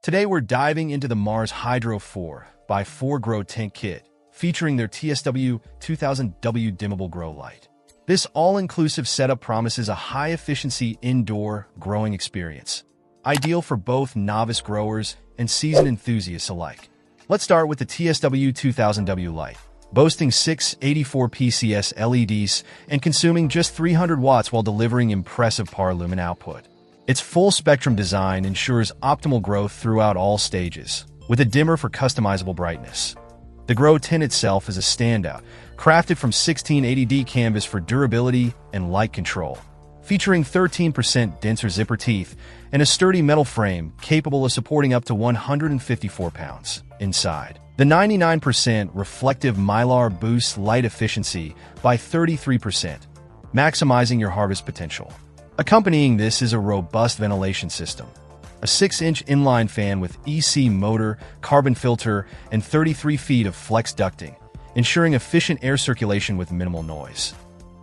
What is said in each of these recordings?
Today we're diving into the Mars Hydro 4x4 Grow Tent Kit, featuring their TSW2000 Dimmable Grow Light. This all-inclusive setup promises a high-efficiency indoor growing experience, ideal for both novice growers and seasoned enthusiasts alike. Let's start with the TSW2000 Light. Boasting 6 84 PCS LEDs and consuming just 300 watts while delivering impressive par lumen output. Its full-spectrum design ensures optimal growth throughout all stages, with a dimmer for customizable brightness. The Grow Tent itself is a standout, crafted from 1680D canvas for durability and light control. Featuring 13% denser zipper teeth and a sturdy metal frame capable of supporting up to 154 pounds inside. The 99% reflective mylar boosts light efficiency by 33%, maximizing your harvest potential. Accompanying this is a robust ventilation system. A 6-inch inline fan with EC motor, carbon filter, and 33 feet of flex ducting, ensuring efficient air circulation with minimal noise.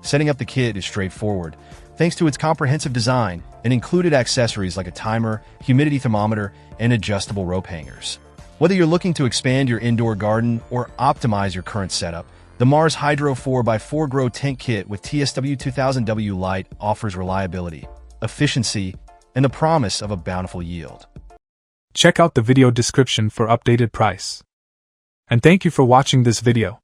Setting up the kit is straightforward, thanks to its comprehensive design and included accessories like a timer, humidity thermometer, and adjustable rope hangers. Whether you're looking to expand your indoor garden or optimize your current setup, the Mars Hydro 4x4 Grow Tent Kit with TSW2000 Light offers reliability, efficiency, and the promise of a bountiful yield. Check out the video description for updated price. And thank you for watching this video.